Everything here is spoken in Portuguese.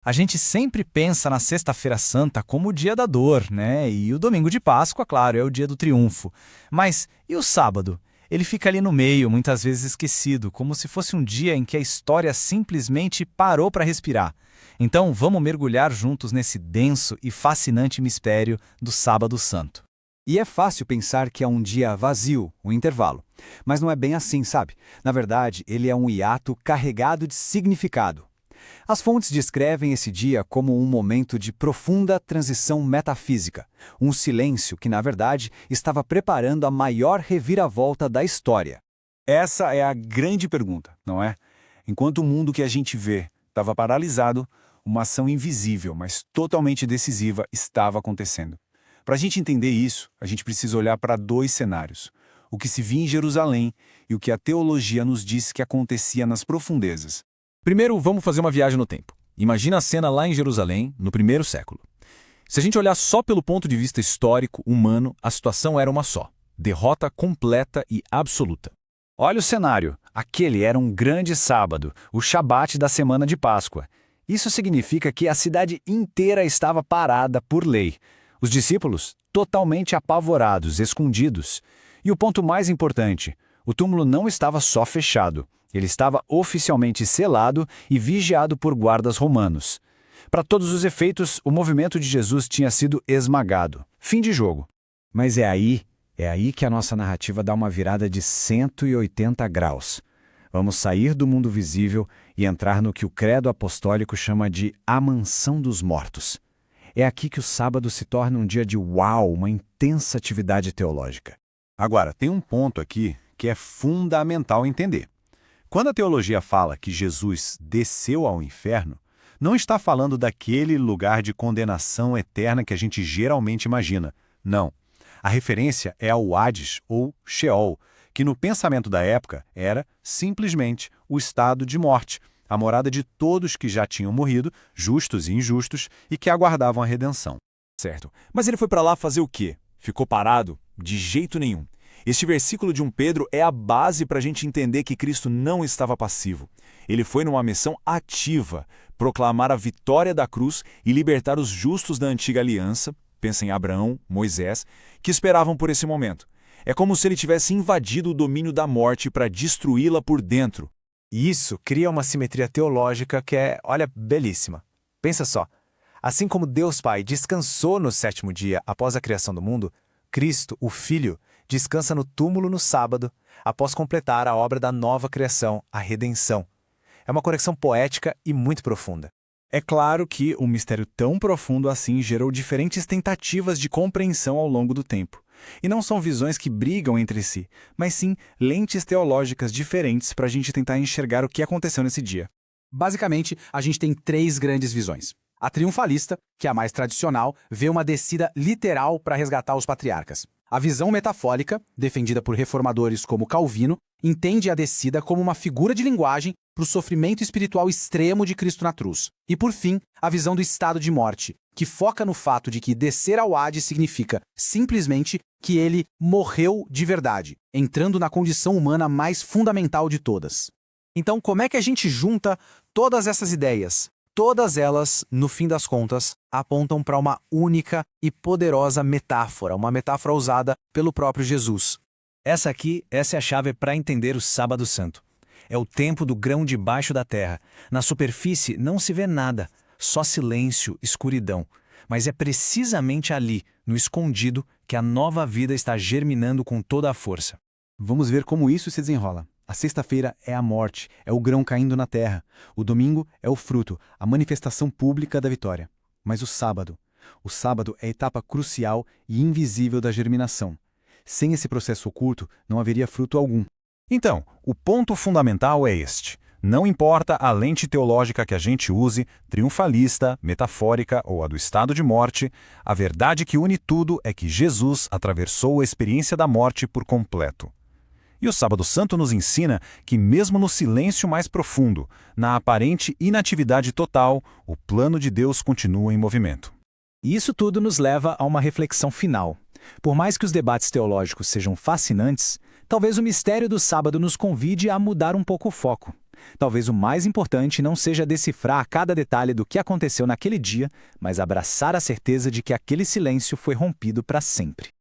A gente sempre pensa na Sexta-feira Santa como o dia da dor, né? E o domingo de Páscoa, claro, é o dia do triunfo. Mas e o sábado? Ele fica ali no meio, muitas vezes esquecido, como se fosse um dia em que a história simplesmente parou para respirar. Então, vamos mergulhar juntos nesse denso e fascinante mistério do Sábado Santo. E é fácil pensar que é um dia vazio, um intervalo. Mas não é bem assim, sabe? Na verdade, ele é um hiato carregado de significado. As fontes descrevem esse dia como um momento de profunda transição metafísica, um silêncio que, na verdade, estava preparando a maior reviravolta da história. Essa é a grande pergunta, não é? Enquanto o mundo que a gente vê estava paralisado, uma ação invisível, mas totalmente decisiva, estava acontecendo. Para a gente entender isso, a gente precisa olhar para dois cenários: o que se via em Jerusalém e o que a teologia nos diz que acontecia nas profundezas. Primeiro, vamos fazer uma viagem no tempo. Imagina a cena lá em Jerusalém, no primeiro século. Se a gente olhar só pelo ponto de vista histórico, humano, a situação era uma só: derrota completa e absoluta. Olha o cenário. Aquele era um grande sábado, o Shabat da semana de Páscoa. Isso significa que a cidade inteira estava parada por lei. Os discípulos, totalmente apavorados, escondidos. E o ponto mais importante, o túmulo não estava só fechado. Ele estava oficialmente selado e vigiado por guardas romanos. Para todos os efeitos, o movimento de Jesus tinha sido esmagado. Fim de jogo. Mas é aí que a nossa narrativa dá uma virada de 180 graus. Vamos sair do mundo visível e entrar no que o credo apostólico chama de a mansão dos mortos. É aqui que o sábado se torna um dia de uau, uma intensa atividade teológica. Agora, tem um ponto aqui que é fundamental entender. Quando a teologia fala que Jesus desceu ao inferno, não está falando daquele lugar de condenação eterna que a gente geralmente imagina. Não. A referência é ao Hades, ou Sheol, que no pensamento da época era simplesmente o estado de morte, a morada de todos que já tinham morrido, justos e injustos, e que aguardavam a redenção. Certo. Mas ele foi para lá fazer o quê? Ficou parado? De jeito nenhum. Este versículo de 1 Pedro é a base para a gente entender que Cristo não estava passivo. Ele foi numa missão ativa, proclamar a vitória da cruz e libertar os justos da antiga aliança, pensa em Abraão, Moisés, que esperavam por esse momento. É como se ele tivesse invadido o domínio da morte para destruí-la por dentro. E isso cria uma simetria teológica que é, olha, belíssima. Pensa só, assim como Deus Pai descansou no sétimo dia após a criação do mundo, Cristo, o Filho, descansa no túmulo no sábado, após completar a obra da nova criação, a redenção. É uma conexão poética e muito profunda. É claro que um mistério tão profundo assim gerou diferentes tentativas de compreensão ao longo do tempo. E não são visões que brigam entre si, mas sim lentes teológicas diferentes para a gente tentar enxergar o que aconteceu nesse dia. Basicamente, a gente tem três grandes visões. A triunfalista, que é a mais tradicional, vê uma descida literal para resgatar os patriarcas. A visão metafórica, defendida por reformadores como Calvino, entende a descida como uma figura de linguagem para o sofrimento espiritual extremo de Cristo na cruz. E, por fim, a visão do estado de morte, que foca no fato de que descer ao Hades significa, simplesmente, que ele morreu de verdade, entrando na condição humana mais fundamental de todas. Então, como é que a gente junta todas essas ideias? Todas elas, no fim das contas, apontam para uma única e poderosa metáfora, uma metáfora usada pelo próprio Jesus. Essa é a chave para entender o Sábado Santo. É o tempo do grão debaixo da terra. Na superfície não se vê nada, só silêncio, escuridão. Mas é precisamente ali, no escondido, que a nova vida está germinando com toda a força. Vamos ver como isso se desenrola. A sexta-feira é a morte, é o grão caindo na terra. O domingo é o fruto, a manifestação pública da vitória. Mas o sábado é a etapa crucial e invisível da germinação. Sem esse processo oculto, não haveria fruto algum. Então, o ponto fundamental é este. Não importa a lente teológica que a gente use, triunfalista, metafórica ou a do estado de morte, a verdade que une tudo é que Jesus atravessou a experiência da morte por completo. E o Sábado Santo nos ensina que mesmo no silêncio mais profundo, na aparente inatividade total, o plano de Deus continua em movimento. E isso tudo nos leva a uma reflexão final. Por mais que os debates teológicos sejam fascinantes, talvez o mistério do sábado nos convide a mudar um pouco o foco. Talvez o mais importante não seja decifrar cada detalhe do que aconteceu naquele dia, mas abraçar a certeza de que aquele silêncio foi rompido para sempre.